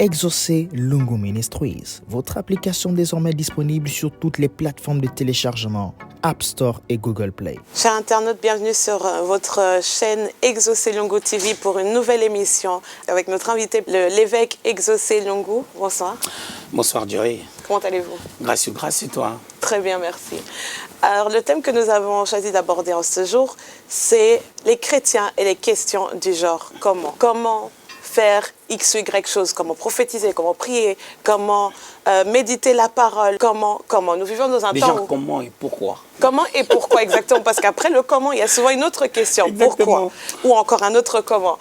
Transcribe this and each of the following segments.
Exaucez Lungu Ministries, votre application désormais disponible sur toutes les plateformes de téléchargement, App Store et Google Play. Chers internautes, bienvenue sur votre chaîne Exaucez Lungu TV pour une nouvelle émission avec notre invité, l'évêque Exaucez Lungu. Bonsoir. Bonsoir Jerry. Comment allez-vous? Grâce et toi. Très bien, merci. Alors le thème que nous avons choisi d'aborder en ce jour, c'est les chrétiens et les questions du genre comment faire X ou Y chose, comment prophétiser, comment prier, comment méditer la parole, comment. Nous vivons dans un temps où... comment et pourquoi. Comment et pourquoi exactement, parce qu'après le comment, il y a souvent une autre question, exactement. Pourquoi, ou encore un autre comment.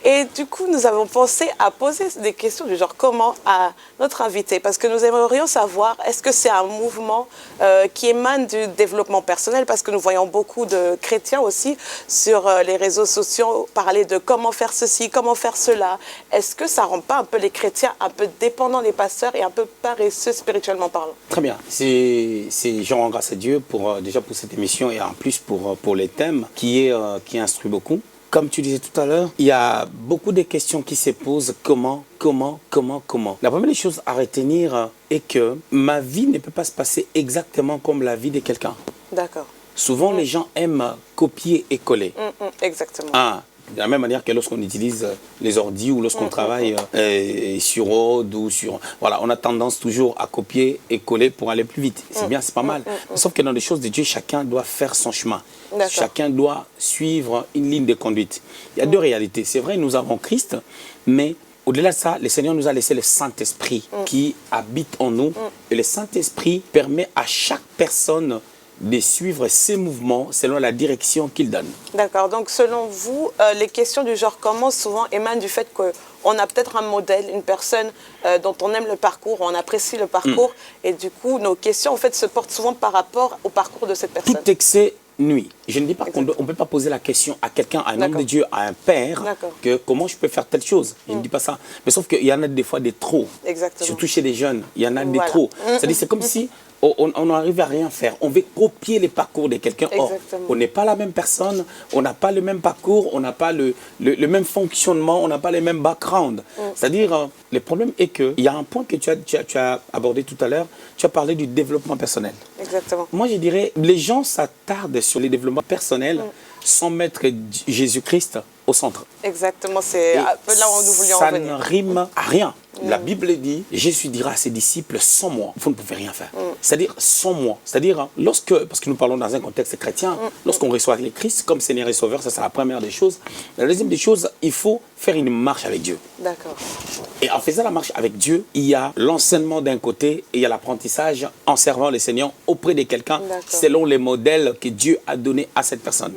Et du coup, nous avons pensé à poser des questions du genre comment à notre invité, parce que nous aimerions savoir, est-ce que c'est un mouvement qui émane du développement personnel, parce que nous voyons beaucoup de chrétiens aussi sur les réseaux sociaux parler de comment faire ceci, comment faire cela. Est-ce que ça ne rend pas un peu les chrétiens un peu dépendants des pasteurs et un peu paresseux spirituellement parlant? Très bien. Je rends grâce à Dieu déjà pour cette émission et en plus pour les thèmes qui instruit beaucoup. Comme tu disais tout à l'heure, il y a beaucoup de questions qui se posent. Comment. La première des choses à retenir est que ma vie ne peut pas se passer exactement comme la vie de quelqu'un. D'accord. Souvent, les gens aiment copier et coller. Exactement. De la même manière que lorsqu'on utilise les ordi ou lorsqu'on travaille sur Word ou sur... Voilà, on a tendance toujours à copier et coller pour aller plus vite. C'est bien, c'est pas mal. Sauf que dans les choses de Dieu, chacun doit faire son chemin. Chacun doit suivre une ligne de conduite. Il y a deux réalités. C'est vrai, nous avons Christ, mais au-delà de ça, le Seigneur nous a laissé le Saint-Esprit qui habite en nous. Et le Saint-Esprit permet à chaque personne de suivre ses mouvements selon la direction qu'il donne. D'accord. Donc, selon vous, les questions du genre comment souvent émanent du fait qu'on a peut-être un modèle, une personne dont on aime le parcours, on apprécie le parcours, et du coup, nos questions, en fait, se portent souvent par rapport au parcours de cette personne. Tout excès nuit. Je ne dis pas qu'on ne peut pas poser la question à quelqu'un, à un homme de Dieu, à un père, que comment je peux faire telle chose. Je ne dis pas ça. Mais sauf qu'il y en a des fois des trop. Exactement. Surtout chez les jeunes, il y en a des trop. C'est-à-dire, c'est comme si on n'arrive à rien faire. On veut copier les parcours de quelqu'un. Or, on n'est pas la même personne, on n'a pas le même parcours, on n'a pas le même fonctionnement, on n'a pas les mêmes backgrounds. C'est-à-dire, le problème est qu'il y a un point que tu as abordé tout à l'heure, tu as parlé du développement personnel. Exactement. Moi, je dirais, les gens s'attardent sur les développements personnels sans mettre Jésus-Christ au centre. Exactement, c'est un peu là où nous voulions en venir. Ça ne rime à rien. La Bible dit, Jésus dira à ses disciples, sans moi, vous ne pouvez rien faire. C'est-à-dire, sans moi. C'est-à-dire, parce que nous parlons dans un contexte chrétien, lorsqu'on reçoit le Christ comme Seigneur et Sauveur, ça c'est la première des choses. La deuxième des choses, il faut faire une marche avec Dieu. D'accord. Et en faisant la marche avec Dieu, il y a l'enseignement d'un côté et il y a l'apprentissage en servant le Seigneur auprès de quelqu'un selon les modèles que Dieu a donnés à cette personne.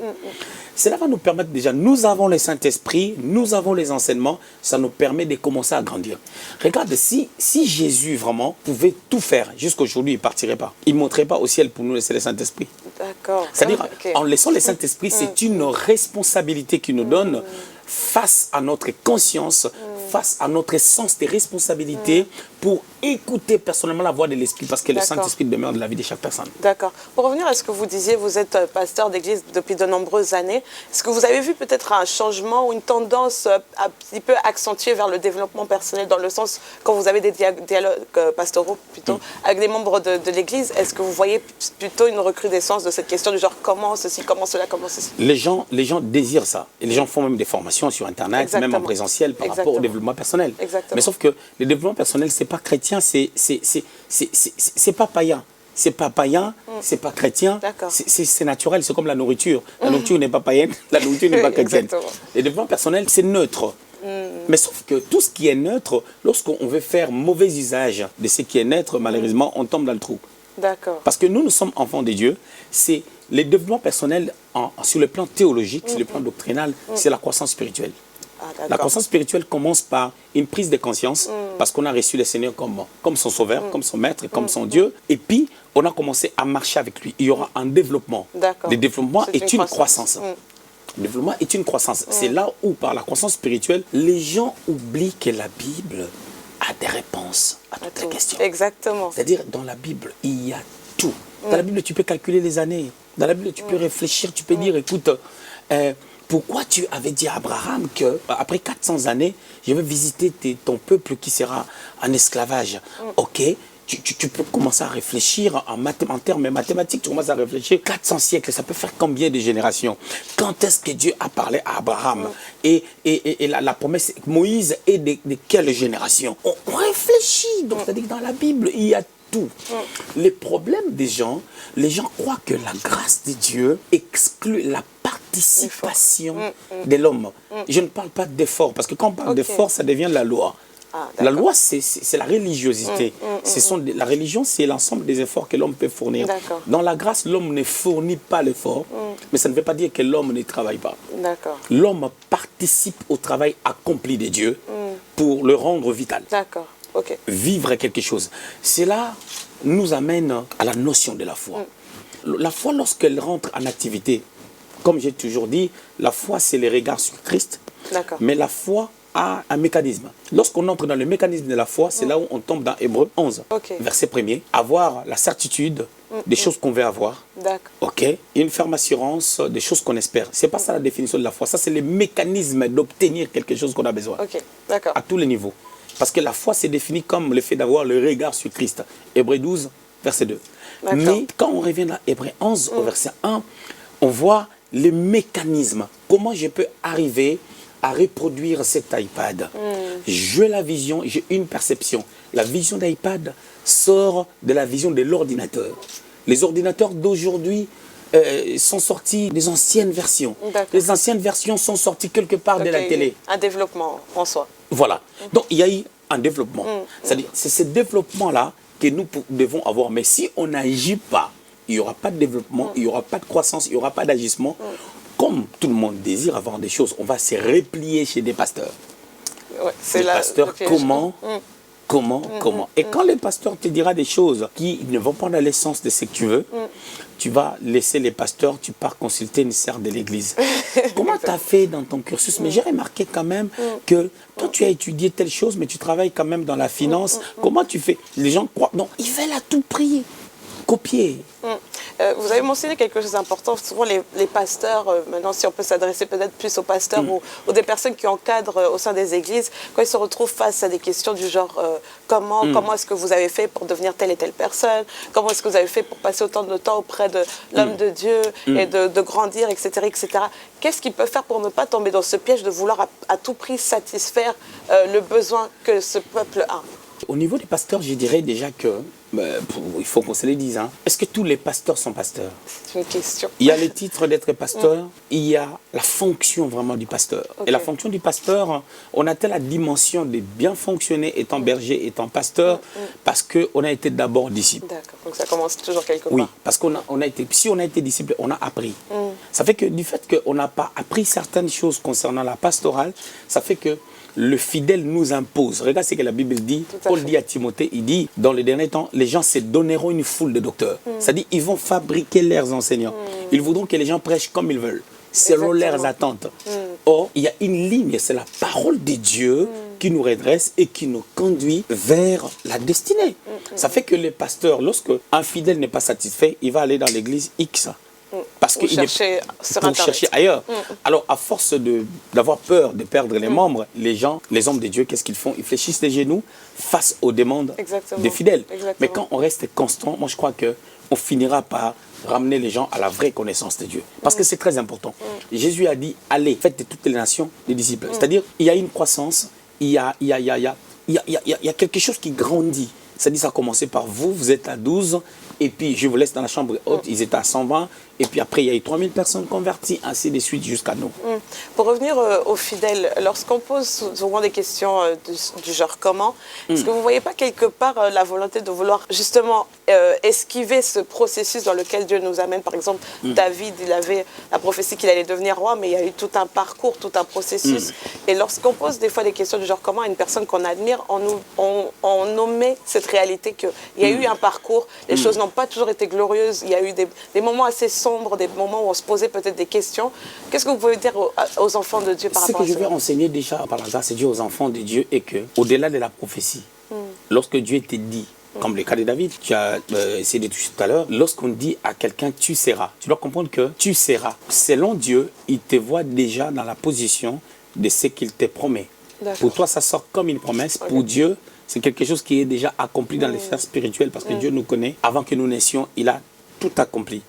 Cela va nous permettre déjà, nous avons le Saint-Esprit, nous avons les enseignements, ça nous permet de commencer à grandir. Regarde, si Jésus vraiment pouvait tout faire, jusqu'aujourd'hui, il ne partirait pas. Il ne monterait pas au ciel pour nous laisser le Saint-Esprit. D'accord. C'est-à-dire, en laissant le Saint-Esprit, c'est une responsabilité qu'il nous donne face à notre conscience, face à notre sens de responsabilité pour écouter personnellement la voix de l'Esprit parce que le Saint-Esprit demeure dans la vie de chaque personne. D'accord. Pour revenir à ce que vous disiez, vous êtes pasteur d'église depuis de nombreuses années. Est-ce que vous avez vu peut-être un changement ou une tendance un petit peu accentuée vers le développement personnel dans le sens, quand vous avez des dialogues pastoraux plutôt, avec des membres de l'église, est-ce que vous voyez plutôt une recrudescence de cette question du genre comment ceci, comment cela, comment ceci? Les gens désirent ça. Et les gens font même des formations sur Internet, même en présentiel par rapport au développement personnel. Mais sauf que le développement personnel, c'est pas chrétien, c'est pas païen. C'est pas païen, c'est pas chrétien, c'est naturel, c'est comme la nourriture. La nourriture n'est pas païenne, la nourriture n'est pas chrétienne. Le développement personnel, c'est neutre. Mais sauf que tout ce qui est neutre, lorsqu'on veut faire mauvais usage de ce qui est neutre, malheureusement, on tombe dans le trou. Parce que nous sommes enfants de Dieu. C'est le développement personnel sur le plan théologique, sur le plan doctrinal, c'est la croissance spirituelle. La croissance spirituelle commence par une prise de conscience parce qu'on a reçu le Seigneur comme son sauveur, comme son maître, comme son Dieu. Et puis, on a commencé à marcher avec lui. Il y aura un développement. Le développement est une croissance. Le développement est une croissance. C'est là où, par la croissance spirituelle, les gens oublient que la Bible a des réponses à toutes les questions. Exactement. C'est-à-dire, dans la Bible, il y a tout. Dans la Bible, tu peux calculer les années. Dans la Bible, tu peux réfléchir, tu peux dire, écoute, pourquoi tu avais dit à Abraham que après 400 années, je vais visiter ton peuple qui sera en esclavage. Ok, tu peux commencer à réfléchir en termes mathématiques, tu commences à réfléchir 400 siècles, ça peut faire combien de générations? Quand est-ce que Dieu a parlé à Abraham? Et la promesse, Moïse est de quelle génération? On réfléchit, donc c'est-à-dire que dans la Bible, il y a tout. Les problèmes des gens, les gens croient que la grâce de Dieu exclut la participation de l'homme. Je ne parle pas d'effort, parce que quand on parle d'effort, ça devient la loi. La loi, c'est la religiosité. La religion, c'est l'ensemble des efforts que l'homme peut fournir. Dans la grâce, l'homme ne fournit pas l'effort, mais ça ne veut pas dire que l'homme ne travaille pas. L'homme participe au travail accompli de Dieu pour le rendre vital. Vivre quelque chose. Cela nous amène à la notion de la foi. La foi, lorsqu'elle rentre en activité, comme j'ai toujours dit, la foi, c'est le regard sur Christ, mais la foi a un mécanisme. Lorsqu'on entre dans le mécanisme de la foi, c'est là où on tombe dans Hébreux 11, verset 1er. Avoir la certitude des choses qu'on veut avoir. Une ferme assurance des choses qu'on espère. C'est pas ça la définition de la foi. Ça, c'est le mécanisme d'obtenir quelque chose qu'on a besoin. À tous les niveaux. Parce que la foi, c'est défini comme le fait d'avoir le regard sur Christ. Hébreux 12, verset 2. Mais quand on revient à Hébreux 11, au verset 1, on voit les mécanismes. Comment je peux arriver à reproduire cet iPad? J'ai la vision, j'ai une perception. La vision d'iPad sort de la vision de l'ordinateur. Les ordinateurs d'aujourd'hui sont sortis des anciennes versions. Les anciennes versions sont sorties quelque part de la télé. Un développement en soi. Voilà. Donc il y a eu un développement. C'est-à-dire, c'est ce développement-là que nous devons avoir. Mais si on n'agit pas, il n'y aura pas de développement, il n'y aura pas de croissance, il n'y aura pas d'agissement. Comme tout le monde désire avoir des choses, on va se replier chez des pasteurs. Les pasteurs, comment. Et quand le pasteur te dira des choses qui ne vont pas dans l'essence de ce que tu veux, tu vas laisser les pasteurs, tu pars consulter une sœur de l'église. Comment tu as fait dans ton cursus? Mais j'ai remarqué quand même que toi, tu as étudié telle chose, mais tu travailles quand même dans la finance. Comment tu fais? Les gens croient. Non, ils veulent à tout prix copier. Vous avez mentionné quelque chose d'important. Souvent, les pasteurs, maintenant, si on peut s'adresser peut-être plus aux pasteurs ou des personnes qui encadrent au sein des églises, quand ils se retrouvent face à des questions du genre comment est-ce que vous avez fait pour devenir telle et telle personne? Comment est-ce que vous avez fait pour passer autant de temps auprès de l'homme de Dieu et de grandir, etc. etc. Qu'est-ce qu'ils peuvent faire pour ne pas tomber dans ce piège de vouloir à tout prix satisfaire le besoin que ce peuple a? Au niveau des pasteurs, je dirais déjà que, il faut qu'on se le dise, est-ce que tous les pasteurs sont pasteurs? C'est une question. Il y a le titre d'être pasteur, il y a la fonction vraiment du pasteur. Et la fonction du pasteur, on a telle la dimension de bien fonctionner étant berger, étant pasteur, parce qu'on a été d'abord disciple. D'accord, donc ça commence toujours quelque part. Oui, parce qu'on a été, si on a été disciple, on a appris. Ça fait que du fait qu'on n'a pas appris certaines choses concernant la pastorale, ça fait que le fidèle nous impose. Regarde ce que la Bible dit. Paul dit à Timothée, il dit, dans les derniers temps, les gens se donneront une foule de docteurs. C'est-à-dire, ils vont fabriquer leurs enseignants. Ils voudront que les gens prêchent comme ils veulent, selon leurs attentes. Or, il y a une ligne, c'est la parole de Dieu qui nous redresse et qui nous conduit vers la destinée. Ça fait que les pasteurs, lorsque un fidèle n'est pas satisfait, il va aller dans l'église X. Parce qu'il pour chercher ailleurs. Alors, à force d'avoir peur de perdre les membres, les hommes de Dieu, qu'est-ce qu'ils font? Ils fléchissent les genoux face aux demandes des fidèles. Mais quand on reste constant, moi je crois qu'on finira par ramener les gens à la vraie connaissance de Dieu. Parce que c'est très important. Jésus a dit, allez, faites de toutes les nations des disciples. C'est-à-dire, il y a une croissance, il y a quelque chose qui grandit. C'est-à-dire, ça a commencé par vous, vous êtes à 12, et puis je vous laisse dans la chambre haute, ils étaient à 120, et puis après il y a eu 3000 personnes converties, ainsi de suite jusqu'à nous. Pour revenir aux fidèles, lorsqu'on pose souvent des questions du genre comment, est-ce que vous ne voyez pas quelque part la volonté de vouloir justement esquiver ce processus dans lequel Dieu nous amène? Par exemple, David, il avait la prophétie qu'il allait devenir roi, mais il y a eu tout un parcours, tout un processus. Et lorsqu'on pose des fois des questions du genre comment à une personne qu'on admire, on omet cette réalité qu'il y a eu un parcours, les choses n'ont pas toujours été glorieuses, il y a eu des moments assez sombres, des moments où on se posait peut-être des questions. Qu'est-ce que vous pouvez dire aux enfants de Dieu par rapport à ça? Ce que je vais enseigner déjà par la grâce de Dieu aux enfants de Dieu est que, au-delà de la prophétie, lorsque Dieu te dit comme le cas de David, tu as essayé de toucher tout à l'heure. Lorsqu'on dit à quelqu'un « tu seras », tu dois comprendre que « tu seras », selon Dieu, il te voit déjà dans la position de ce qu'il te promet. Pour toi, ça sort comme une promesse. Pour Dieu, c'est quelque chose qui est déjà accompli dans les sphères spirituelles parce que Dieu nous connaît. Avant que nous naissions, il a tout accompli.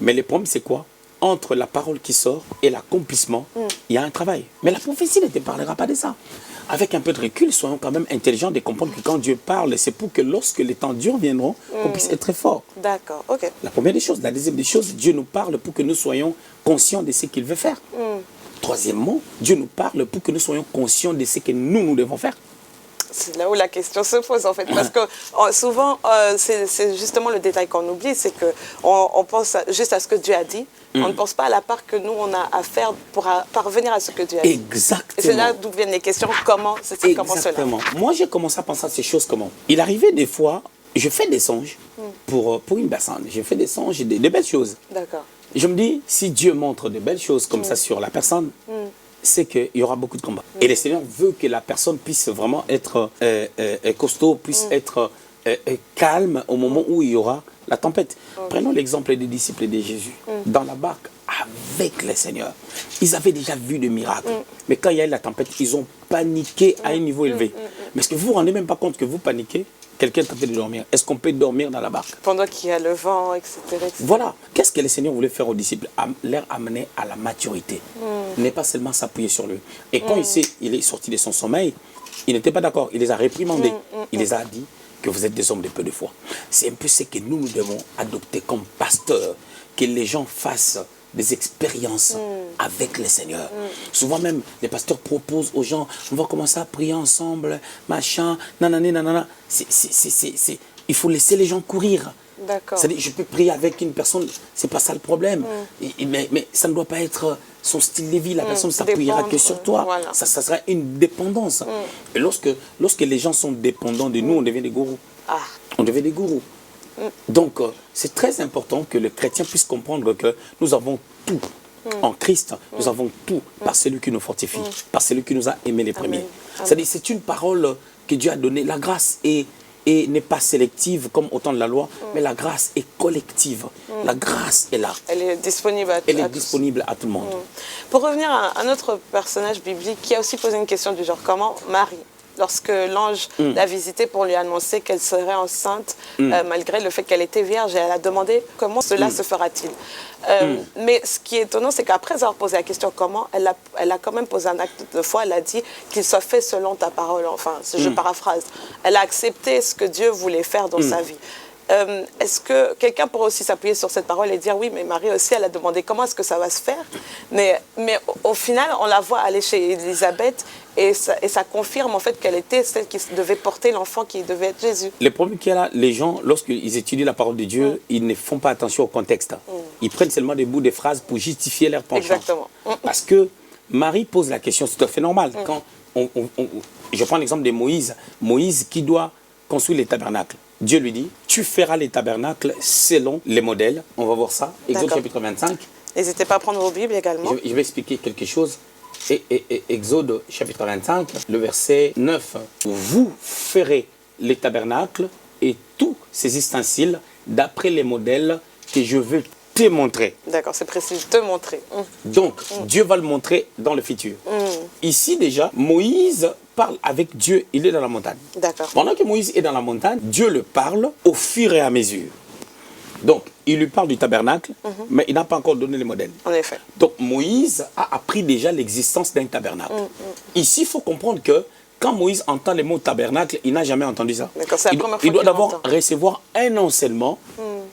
Mais le problème, c'est quoi? Entre la parole qui sort et l'accomplissement, il y a un travail. Mais la prophétie ne te parlera pas de ça. Avec un peu de recul, soyons quand même intelligents de comprendre que quand Dieu parle, c'est pour que lorsque les temps durs viendront, on puisse être très fort. D'accord, ok. La première des choses. La deuxième des choses, Dieu nous parle pour que nous soyons conscients de ce qu'il veut faire. Troisièmement, Dieu nous parle pour que nous soyons conscients de ce que nous devons faire. C'est là où la question se pose en fait, parce que souvent, c'est justement le détail qu'on oublie, c'est qu'on pense juste à ce que Dieu a dit, on ne pense pas à la part que nous, on a à faire pour parvenir à ce que Dieu a dit. Exactement. Et c'est là d'où viennent les questions, comment cela. Moi, j'ai commencé à penser à ces choses comment. Il arrivait des fois, je fais des songes pour une personne, je fais des songes, des belles choses. D'accord. Je me dis, si Dieu montre de belles choses comme ça sur la personne, c'est qu'il y aura beaucoup de combats. Et le Seigneur veut que la personne puisse vraiment être costaud, puisse être calme au moment où il y aura la tempête. Prenons l'exemple des disciples de Jésus. Dans la barque, avec le Seigneur, ils avaient déjà vu des miracles. Mais quand il y a eu la tempête, ils ont paniqué à un niveau élevé. Mais est-ce que vous ne vous rendez même pas compte que vous paniquez? Quelqu'un est en train de dormir. Est-ce qu'on peut dormir dans la barque? Pendant qu'il y a le vent, etc. Voilà. Qu'est-ce que le Seigneur voulait faire aux disciples? Les amener à la maturité. Ne pas seulement s'appuyer sur lui. Et quand il est sorti de son sommeil, il n'était pas d'accord. Il les a réprimandés. Il les a dit que vous êtes des hommes de peu de foi. C'est un peu ce que nous devons adopter comme pasteurs. Que les gens fassent des expériences avec le Seigneur. Souvent même, les pasteurs proposent aux gens, on va commencer à prier ensemble, machin, nanana, nanana. Il faut laisser les gens courir. C'est-à-dire, je peux prier avec une personne, c'est pas ça le problème. Mais ça ne doit pas être son style de vie. La personne ne s'appuiera que sur toi. Voilà. Ça sera une dépendance. Et lorsque les gens sont dépendants de nous, on devient des gourous. On devient des gourous. Donc, c'est très important que le chrétien puisse comprendre que nous avons tout en Christ. Nous avons tout par celui qui nous fortifie, par celui qui nous a aimés les premiers. C'est-à-dire, c'est une parole que Dieu a donnée. La grâce n'est pas sélective comme au temps de la loi, mais la grâce est collective. La grâce est là. Elle est disponible à tous. Elle est disponible à tout le monde. Pour revenir à un autre personnage biblique qui a aussi posé une question du genre, comment Marie, lorsque l'ange l'a visitée pour lui annoncer qu'elle serait enceinte, malgré le fait qu'elle était vierge, et elle a demandé comment cela se fera-t-il. Mais ce qui est étonnant, c'est qu'après avoir posé la question comment, elle a quand même posé un acte de foi. Elle a dit qu'il soit fait selon ta parole. Enfin, je paraphrase. Elle a accepté ce que Dieu voulait faire dans sa vie. Est-ce que quelqu'un pourrait aussi s'appuyer sur cette parole et dire oui, mais Marie aussi, elle a demandé comment est-ce que ça va se faire, mais au final, on la voit aller chez Élisabeth et ça confirme en fait qu'elle était celle qui devait porter l'enfant qui devait être Jésus. Le problème qu'il y a là, les gens, lorsqu'ils étudient la parole de Dieu, ils ne font pas attention au contexte. Ils prennent seulement des bouts de phrases pour justifier leur penchant. Exactement. Parce que Marie pose la question, c'est tout à fait normal. Quand je prends l'exemple de Moïse. Moïse qui doit construire les tabernacles. Dieu lui dit, tu feras les tabernacles selon les modèles. On va voir ça. Exode chapitre 25. N'hésitez pas à prendre vos Bibles également. Je vais expliquer quelque chose. Exode chapitre 25, le verset 9. Vous ferez les tabernacles et tous ces ustensiles d'après les modèles que je veux te montrer. D'accord, c'est précis, te montrer. Donc, Dieu va le montrer dans le futur. Ici déjà, Moïse parle avec Dieu, il est dans la montagne. D'accord. Pendant que Moïse est dans la montagne, Dieu le parle au fur et à mesure. Donc, il lui parle du tabernacle, mais il n'a pas encore donné les modèles. En effet. Donc, Moïse a appris déjà l'existence d'un tabernacle. Ici, il faut comprendre que quand Moïse entend les mots tabernacle, il n'a jamais entendu ça. Il doit d'abord recevoir un enseignement,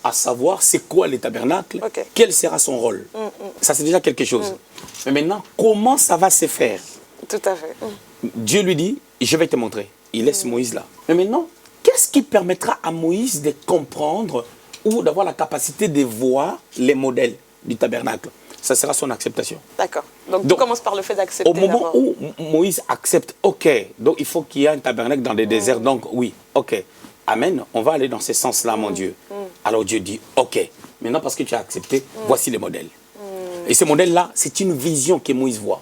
à savoir c'est quoi les tabernacles, quel sera son rôle. Ça, c'est déjà quelque chose. Mais maintenant, comment ça va se faire? Tout à fait. Dieu lui dit, je vais te montrer. Il laisse Moïse là. Mais maintenant, qu'est-ce qui permettra à Moïse de comprendre ou d'avoir la capacité de voir les modèles du tabernacle? Ça sera son acceptation. D'accord. Donc, tout commence par le fait d'accepter. Au moment où Moïse accepte, ok, donc il faut qu'il y ait un tabernacle dans des déserts, donc oui, ok, amen, on va aller dans ce sens-là, mon Dieu. Alors Dieu dit, ok, maintenant parce que tu as accepté, voici les modèles. Et ce modèle-là, c'est une vision que Moïse voit.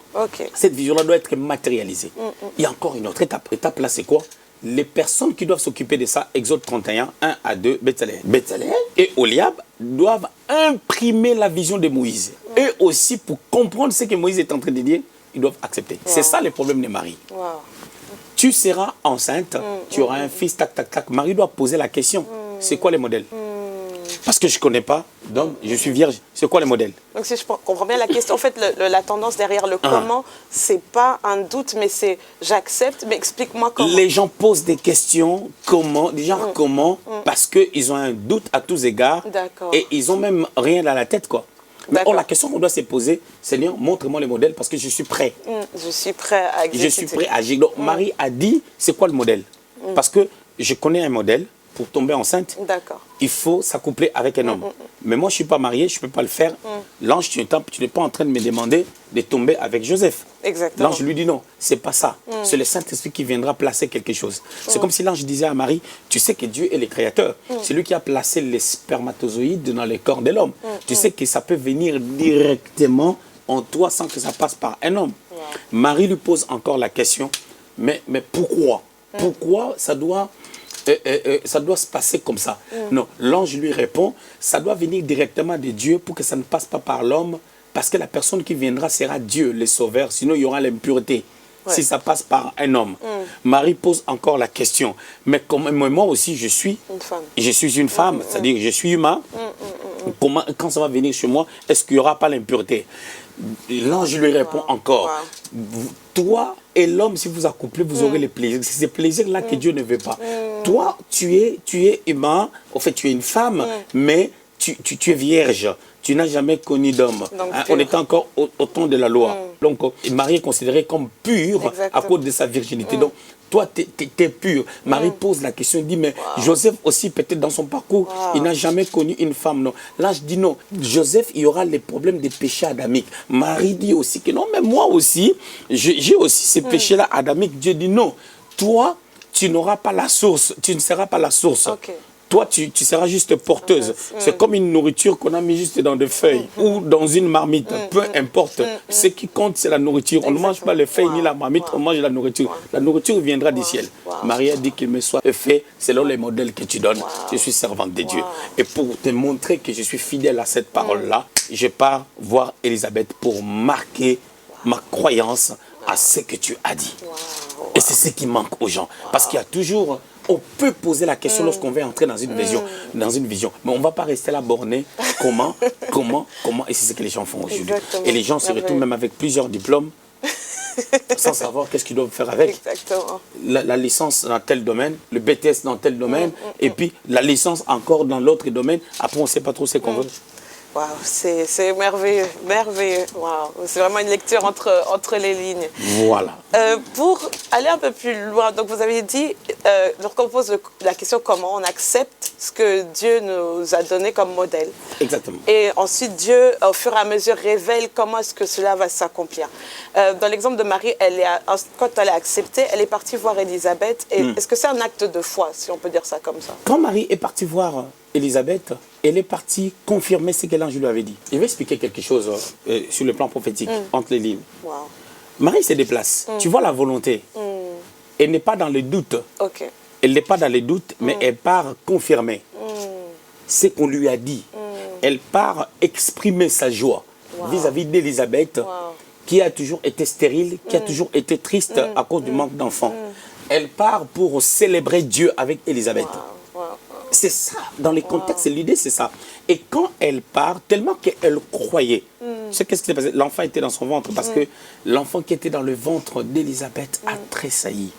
Cette vision-là doit être matérialisée. Il y a encore une autre étape. L'étape là, c'est quoi? les personnes qui doivent s'occuper de ça, Exode 31, 1 à 2, Béthalèel et Oliab doivent imprimer la vision de Moïse. Et aussi, pour comprendre ce que Moïse est en train de dire, ils doivent accepter. C'est ça le problème de Marie. Tu seras enceinte, tu auras un fils, tac, tac, tac. Marie doit poser la question, c'est quoi les modèles? Parce que je ne connais pas, donc je suis vierge. C'est quoi les modèles? Donc si je comprends bien la question, en fait, la tendance derrière le comment, c'est pas un doute, mais c'est j'accepte, mais explique-moi comment. Les gens posent des questions, comment, comment, parce qu'ils ont un doute à tous égards, et ils n'ont même rien dans la tête, quoi. Mais la question qu'on doit se poser, Seigneur, montre-moi les modèles parce que je suis prêt. Je suis prêt à exécuter. Je suis prêt à agir. Donc Marie a dit, c'est quoi le modèle? Parce que je connais un modèle. Pour tomber enceinte, il faut s'accoupler avec un homme. Mais moi, je ne suis pas marié, je ne peux pas le faire. L'ange, tu n'es pas en train de me demander de tomber avec Joseph. L'ange lui dit non, ce n'est pas ça. C'est le Saint-Esprit qui viendra placer quelque chose. C'est comme si l'ange disait à Marie, tu sais que Dieu est le créateur. C'est lui qui a placé les spermatozoïdes dans le corps de l'homme. Tu sais que ça peut venir directement en toi sans que ça passe par un homme. Marie lui pose encore la question, mais pourquoi? Pourquoi ça doit se passer comme ça? Non, l'ange lui répond, ça doit venir directement de Dieu pour que ça ne passe pas par l'homme, parce que la personne qui viendra sera Dieu, le sauveur, sinon il y aura l'impureté. Si ça passe par un homme. Marie pose encore la question, mais comme moi aussi je suis une femme, c'est-à-dire je suis humain, comment, quand ça va venir chez moi, est-ce qu'il n'y aura pas l'impureté? L'ange lui répond encore, toi et l'homme, si vous accouplez, vous aurez les plaisirs. C'est ces plaisirs-là que Dieu ne veut pas. Toi, tu es humain, en fait, tu es une femme, mais tu es vierge. Tu n'as jamais connu d'homme. On est encore au temps de la loi. Donc, Marie est considérée comme pure à cause de sa virginité. Donc, toi, tu es pur. Marie pose la question, il dit, mais Joseph aussi, peut-être dans son parcours, il n'a jamais connu une femme. Non. Là, je dis non. Joseph, il y aura les problèmes des péchés adamiques. Marie dit aussi que non, mais moi aussi, j'ai aussi ces péchés-là adamiques. Dieu dit non. Toi, tu n'auras pas la source. Tu ne seras pas la source. Toi, tu seras juste porteuse. C'est comme une nourriture qu'on a mis juste dans des feuilles ou dans une marmite. Peu importe. Ce qui compte, c'est la nourriture. On ne mange pas les feuilles ni la marmite, on mange la nourriture. La nourriture viendra du ciel. Marie a dit qu'il me soit fait selon les modèles que tu donnes. Je suis servante de Dieu. Et pour te montrer que je suis fidèle à cette parole-là, je pars voir Élisabeth pour marquer ma croyance à ce que tu as dit. Et c'est ce qui manque aux gens. Parce qu'il y a toujours... On peut poser la question lorsqu'on veut entrer dans une vision, mais on ne va pas rester là borné. Comment, et c'est ce que les gens font aujourd'hui. Et les gens se retrouvent même avec plusieurs diplômes, sans savoir qu'est-ce qu'ils doivent faire avec. La licence dans tel domaine, le BTS dans tel domaine, et puis la licence encore dans l'autre domaine. Après, on ne sait pas trop ce qu'on veut. Wow, c'est merveilleux, merveilleux. Wow. C'est vraiment une lecture entre les lignes. Voilà. Pour aller un peu plus loin, donc vous avez dit, donc on pose la question comment on accepte ce que Dieu nous a donné comme modèle. Exactement. Et ensuite, Dieu, au fur et à mesure, révèle comment est-ce que cela va s'accomplir. Dans l'exemple de Marie, quand elle a accepté, elle est partie voir Élisabeth. Est-ce que c'est un acte de foi, si on peut dire ça comme ça? Quand Marie est partie voir Élisabeth, elle est partie confirmer ce que l'ange lui avait dit. Je vais expliquer quelque chose sur le plan prophétique, entre les lignes. Marie se déplace. Tu vois la volonté. Elle n'est pas dans le doute. Elle n'est pas dans les doutes, mais elle part confirmer ce qu'on lui a dit. Elle part exprimer sa joie vis-à-vis d'Élisabeth, qui a toujours été stérile, qui a toujours été triste à cause du manque d'enfants. Elle part pour célébrer Dieu avec Élisabeth. C'est ça, dans les contextes, l'idée c'est ça. Et quand elle part, tellement qu'elle croyait, c'est qu'est-ce qui s'est passé? L'enfant était dans son ventre parce que l'enfant qui était dans le ventre d'Élisabeth a tressailli.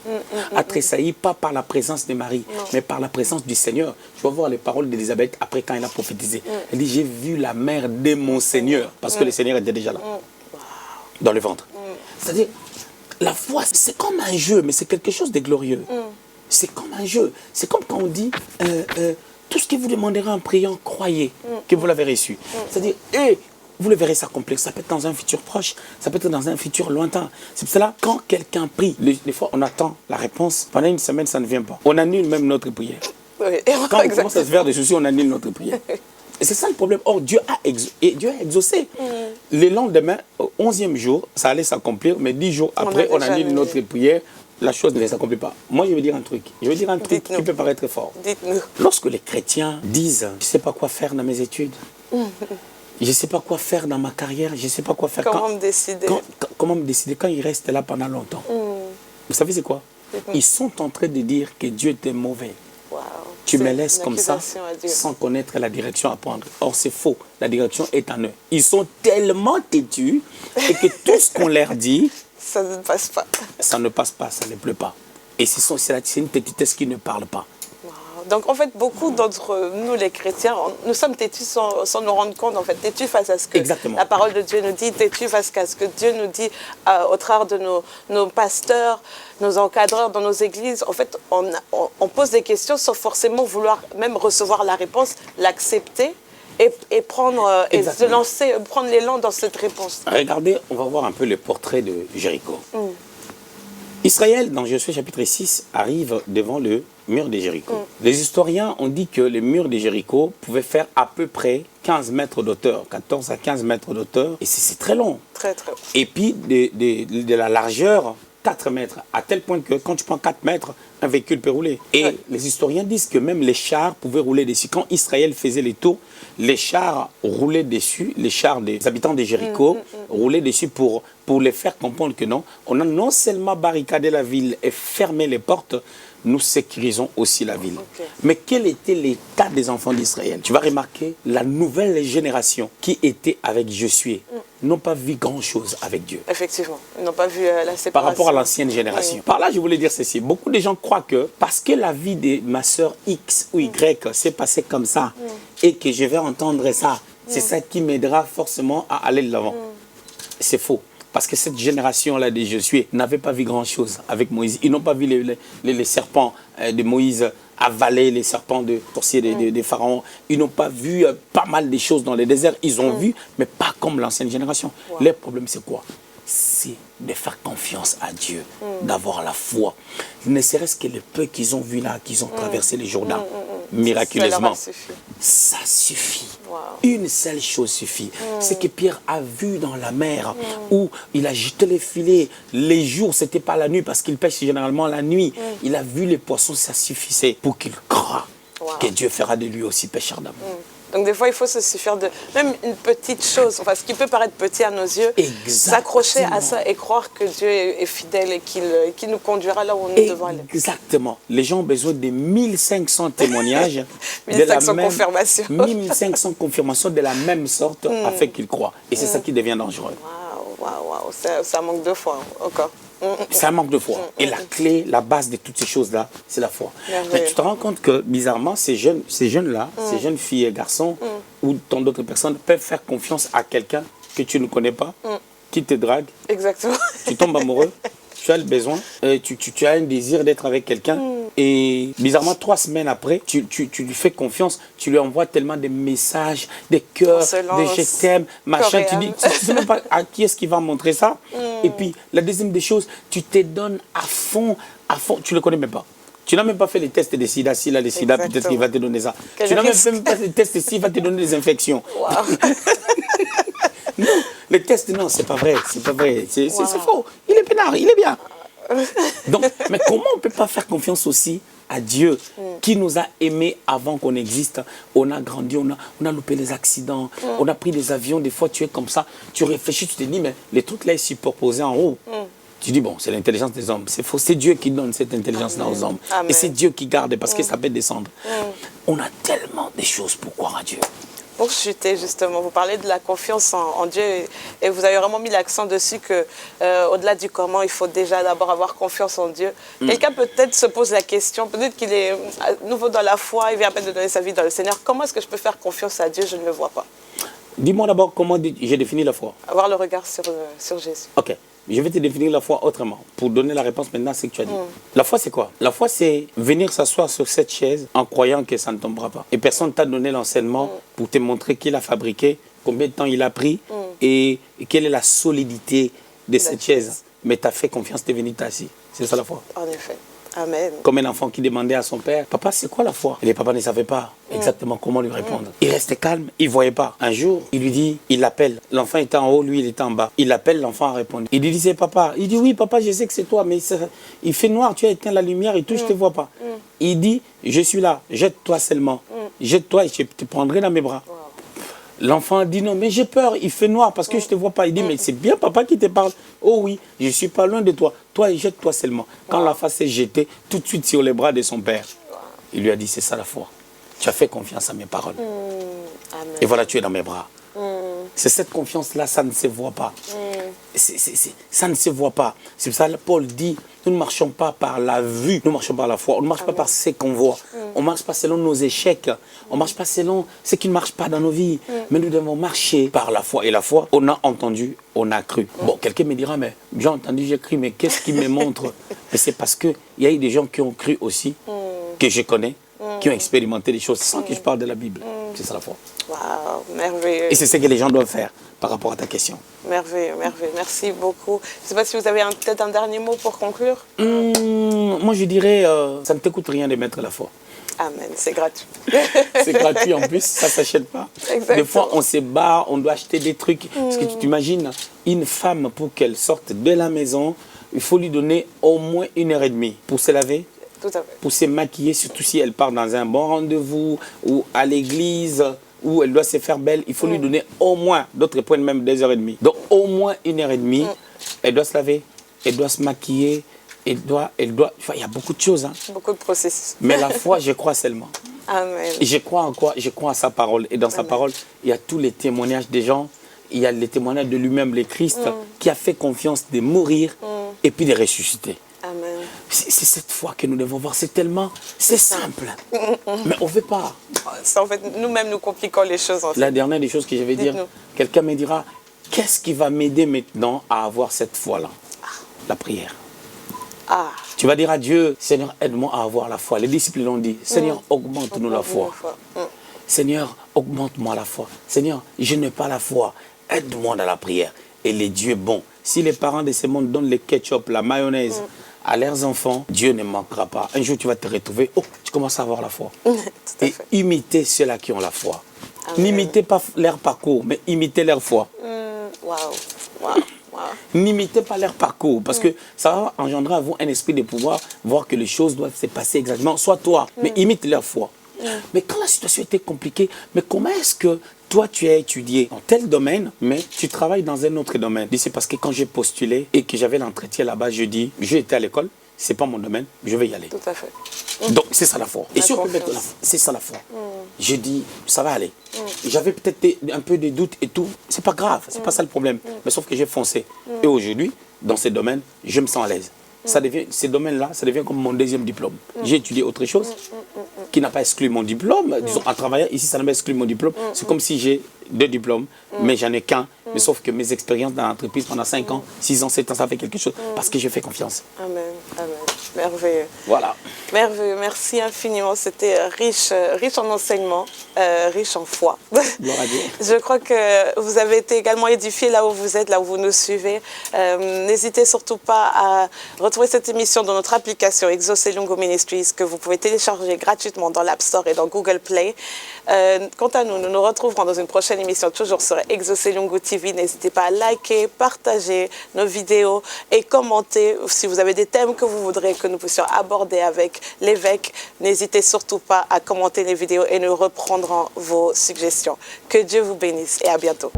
A tressailli pas par la présence de Marie, mais par la présence du Seigneur. Je vais voir les paroles d'Élisabeth après quand elle a prophétisé. Elle dit, j'ai vu la mère de mon Seigneur, parce que le Seigneur était déjà là, dans le ventre. C'est-à-dire, la foi, c'est comme un jeu, mais c'est quelque chose de glorieux. C'est comme un jeu. C'est comme quand on dit, tout ce que vous demanderez en priant, croyez que vous l'avez reçu. C'est-à-dire, vous le verrez s'accomplir. Ça peut être dans un futur proche, ça peut être dans un futur lointain. C'est pour cela, quand quelqu'un prie, des fois on attend la réponse, pendant une semaine ça ne vient pas. On annule même notre prière. Quand on commence à se faire des soucis, on annule notre prière. Et c'est ça le problème. Or, Dieu a exaucé. le lendemain, au 11e jour, ça allait s'accomplir, mais 10 jours après, on annule notre prière. La chose ne s'accomplit pas. Moi, je vais dire un truc. Je vais dire un truc qui peut paraître fort. Dites-nous. Lorsque les chrétiens disent « je ne sais pas quoi faire dans mes études, je ne sais pas quoi faire dans ma carrière, je ne sais pas quoi faire... » Comment me décider? Comment me décider quand ils restent là pendant longtemps? Vous savez c'est quoi? Ils sont en train de dire que Dieu était mauvais. Wow. Tu me laisses comme ça, sans connaître la direction à prendre. Or, c'est faux. La direction est en eux. Ils sont tellement têtus et que tout ce qu'on leur dit... ça ne passe pas. Ça ne passe pas, ça ne pleut pas. Et c'est une tétitesse qui ne parle pas. Wow. Donc, en fait, beaucoup d'entre nous, les chrétiens, nous sommes têtus sans nous rendre compte, en fait, têtus face à ce que la parole de Dieu nous dit, têtus face à ce que Dieu nous dit au travers de nos pasteurs, nos encadreurs dans nos églises. En fait, on pose des questions sans forcément vouloir même recevoir la réponse, l'accepter et prendre et se lancer, prendre l'élan dans cette réponse. Regardez, on va voir un peu le portrait de Jéricho. Israël, dans Josué chapitre 6, arrive devant le mur de Jéricho. Les historiens ont dit que le mur de Jéricho pouvait faire à peu près 15 mètres d'auteur, 14 à 15 mètres d'auteur, et c'est très long. Très, très long. Et puis, de la largeur, 4 mètres, à tel point que quand tu prends 4 mètres, un véhicule peut rouler. Et les historiens disent que même les chars pouvaient rouler dessus. Quand Israël faisait les tours, les chars roulaient dessus, les chars des habitants de Jéricho roulaient dessus pour les faire comprendre que non, on a non seulement barricadé la ville et fermé les portes, nous sécurisons aussi la ville. Mais quel était l'état des enfants d'Israël? Tu vas remarquer, la nouvelle génération qui était avec Josué n'ont pas vu grand-chose avec Dieu. Effectivement, ils n'ont pas vu la séparation. Par rapport à l'ancienne génération. Par là, je voulais dire ceci. Beaucoup de gens croient que parce que la vie de ma sœur X ou Y s'est passée comme ça et que je vais entendre ça, c'est ça qui m'aidera forcément à aller de l'avant. C'est faux. Parce que cette génération-là de Josué n'avait pas vu grand-chose avec Moïse. Ils n'ont pas vu les serpents de Moïse avaler les serpents de sorciers des pharaons. Ils n'ont pas vu pas mal de choses dans le désert. Ils ont vu, mais pas comme l'ancienne génération. Le problème, c'est quoi? C'est de faire confiance à Dieu, d'avoir la foi. Ne serait-ce que le peu qu'ils ont vu là, qu'ils ont traversé le Jourdain, miraculeusement. Ça suffit. Wow. Une seule chose suffit. C'est que Pierre a vu dans la mer où il a jeté les filets. Les jours, c'était pas la nuit parce qu'il pêche généralement la nuit. Il a vu les poissons, ça suffisait pour qu'il croie que Dieu fera de lui aussi pêcheur d'amour. Donc des fois, il faut se suffire de même une petite chose, enfin ce qui peut paraître petit à nos yeux, s'accrocher à ça et croire que Dieu est fidèle et qu'il nous conduira là où nous devons aller. Exactement. Les gens ont besoin de 1500 témoignages, 1500 confirmations. 1500 confirmations de la même sorte afin qu'ils croient. Et c'est ça qui devient dangereux. Waouh, ça manque de foi encore. C'est un manque de foi. Et la clé, la base de toutes ces choses-là, c'est la foi. Mais tu te rends compte que, bizarrement, ces jeunes-là, ces jeunes filles et garçons, ou tant d'autres personnes, peuvent faire confiance à quelqu'un que tu ne connais pas, qui te drague. Exactement. Tu tombes amoureux, tu as le besoin, tu as un désir d'être avec quelqu'un. Et bizarrement, 3 semaines après, tu lui fais confiance, tu lui envoies tellement de messages, des cœurs, des je t'aime, machin. Tu dis, tu ne sais même pas à qui est-ce qui va montrer ça. Et puis, la deuxième des choses, tu te donnes à fond, tu ne le connais même pas. Tu n'as même pas fait les tests de sida. Si là, les sida, peut-être qu'il va te donner ça. Tu n'as même pas fait les tests s'il va te donner des infections. Non, les tests, non, c'est pas vrai. C'est pas vrai. C'est faux. Il est peinard, il est bien. Donc, mais comment on ne peut pas faire confiance aussi à Dieu qui nous a aimés avant qu'on existe? On a grandi, on a loupé les accidents, on a pris des avions, des fois tu es comme ça, tu réfléchis, tu te dis, mais les trucs là, ils sont superposés en haut. Tu dis, bon, c'est l'intelligence des hommes. C'est faux, c'est Dieu qui donne cette intelligence-là aux hommes. Amen. Et c'est Dieu qui garde parce que ça peut descendre. On a tellement de choses pour croire à Dieu. Pour chuter, justement, vous parlez de la confiance en Dieu et vous avez vraiment mis l'accent dessus que, au-delà du comment, il faut déjà d'abord avoir confiance en Dieu. Quelqu'un peut-être se pose la question, peut-être qu'il est nouveau dans la foi, il vient à peine de donner sa vie dans le Seigneur. Comment est-ce que je peux faire confiance à Dieu? Je ne le vois pas. Dis-moi d'abord comment j'ai défini la foi. Avoir le regard sur Jésus. Ok. Je vais te définir la foi autrement. Pour donner la réponse maintenant à ce que tu as dit. La foi, c'est quoi? La foi, c'est venir s'asseoir sur cette chaise en croyant que ça ne tombera pas. Et personne ne t'a donné l'enseignement pour te montrer qui l'a fabriqué, combien de temps il a pris et quelle est la solidité de cette chaise. Mais tu as fait confiance, tu es venu t'assis. C'est ça la foi. En effet. Amen. Comme un enfant qui demandait à son père, papa, c'est quoi la foi? Et les papas ne savaient pas exactement comment lui répondre. Il restait calme, il ne voyait pas. Un jour, il lui dit, il l'appelle. L'enfant était en haut, lui, il était en bas. Il l'appelle, l'enfant a répondu. Il lui dit, c'est papa. Il dit, oui, papa, je sais que c'est toi, mais il fait noir, tu as éteint la lumière et tout, je ne te vois pas. Il dit, je suis là, jette-toi seulement. Jette-toi et je te prendrai dans mes bras. Wow. L'enfant dit non, mais j'ai peur, il fait noir parce que je ne te vois pas. Il dit, mais c'est bien papa qui te parle. Oh oui, je ne suis pas loin de toi. Toi, jette-toi seulement. Quand l'enfant s'est jeté tout de suite sur les bras de son père, il lui a dit, c'est ça la foi. Tu as fait confiance à mes paroles. Amen. Et voilà, tu es dans mes bras. C'est cette confiance-là, ça ne se voit pas. Ça ne se voit pas. C'est pour ça que Paul dit, nous ne marchons pas par la vue, nous marchons par la foi. On ne marche pas par ce qu'on voit. On ne marche pas selon nos échecs. On ne marche pas selon ce qui ne marche pas dans nos vies. Mais nous devons marcher par la foi. Et la foi, on a entendu, on a cru. Bon, quelqu'un me dira, mais j'ai entendu, j'ai cru, mais qu'est-ce qui me montre? Mais c'est parce qu'il y a eu des gens qui ont cru aussi, que je connais, qui ont expérimenté des choses sans que je parle de la Bible. C'est ça la foi. Waouh, merveilleux. Et c'est ce que les gens doivent faire par rapport à ta question. Merveilleux, merveilleux. Merci beaucoup. Je ne sais pas si vous avez peut-être un dernier mot pour conclure. Moi, je dirais, ça ne t'écoute rien de mettre la foi. Amen, c'est gratuit. C'est gratuit en plus, ça ne s'achète pas. Exactement. Des fois, on se barre, on doit acheter des trucs. Parce que tu t'imagines, une femme, pour qu'elle sorte de la maison, il faut lui donner au moins 1h30 pour se laver. Tout à fait. Pour se maquiller, surtout si elle part dans un bon rendez-vous ou à l'église où elle doit se faire belle, il faut lui donner au moins, d'autres points même 2h30. Donc au moins 1h30, elle doit se laver, elle doit se maquiller, il y a beaucoup de choses. Hein. Beaucoup de processus. Mais la foi, je crois seulement. Amen. Et je crois en quoi? Je crois à sa parole. Et dans sa parole, il y a tous les témoignages des gens. Il y a les témoignages de lui-même, le Christ, qui a fait confiance de mourir et puis de ressusciter. Amen. C'est cette foi que nous devons voir. C'est tellement, c'est simple. Mais on ne veut pas. En fait, nous-mêmes, nous compliquons les choses. En fait. La dernière des choses que je vais dire, quelqu'un me dira, qu'est-ce qui va m'aider maintenant à avoir cette foi-là? La prière. Tu vas dire à Dieu, Seigneur, aide-moi à avoir la foi. Les disciples l'ont dit, Seigneur, augmente-nous la foi. Seigneur, augmente-moi la foi. Seigneur, je n'ai pas la foi. Aide-moi dans la prière. Et les dieux bons. Si les parents de ce monde donnent le ketchup, la mayonnaise à leurs enfants, Dieu ne manquera pas. Un jour, tu vas te retrouver, tu commences à avoir la foi. Et imiter ceux-là qui ont la foi. N'imitez pas leur parcours, mais imitez leur foi. N'imitez pas leur parcours, parce que ça va engendrer à vous un esprit de pouvoir, voir que les choses doivent se passer exactement. Soit toi, mais imite leur foi. Mais quand la situation était compliquée, mais comment est-ce que toi, tu as étudié dans tel domaine, mais tu travailles dans un autre domaine? C'est parce que quand j'ai postulé et que j'avais l'entretien là-bas, je dis, j'ai été à l'école, c'est pas mon domaine, je vais y aller. Tout à fait. Donc, c'est ça la foi. Et si on peut mettre la foi, c'est ça la foi. J'ai dit, ça va aller. J'avais peut-être un peu de doutes et tout. C'est pas grave, c'est pas ça le problème. Mais sauf que j'ai foncé. Et aujourd'hui, dans ces domaines, je me sens à l'aise. Ces domaines-là, ça devient comme mon deuxième diplôme. J'ai étudié autre chose qui n'a pas exclu mon diplôme. Disons, en travaillant ici, ça n'a pas exclu mon diplôme. C'est comme si j'ai 2 diplômes, mais j'en ai qu'un. Mais sauf que mes expériences dans l'entreprise pendant 5 ans, 6 ans, 7 ans, ça fait quelque chose. Parce que j'ai fait confiance. Amen. Amen. Merveilleux. Voilà. Merveilleux. Merci infiniment. C'était riche en enseignements, riche en foi. Gloire à Dieu. Je crois que vous avez été également édifiés là où vous êtes, là où vous nous suivez. N'hésitez surtout pas à retrouver cette émission dans notre application Exaucelungo Ministries que vous pouvez télécharger gratuitement dans l'App Store et dans Google Play. Quant à nous, nous nous retrouverons dans une prochaine émission toujours sur Exaucelungo TV. N'hésitez pas à liker, partager nos vidéos et commenter. Si vous avez des thèmes que vous voudrez que nous puissions aborder avec l'évêque, n'hésitez surtout pas à commenter les vidéos et nous reprendrons vos suggestions. Que Dieu vous bénisse et à bientôt.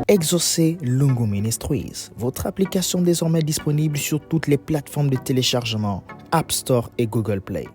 Exaucelungo Ministries, votre application désormais disponible sur toutes les plateformes de téléchargement, App Store et Google Play.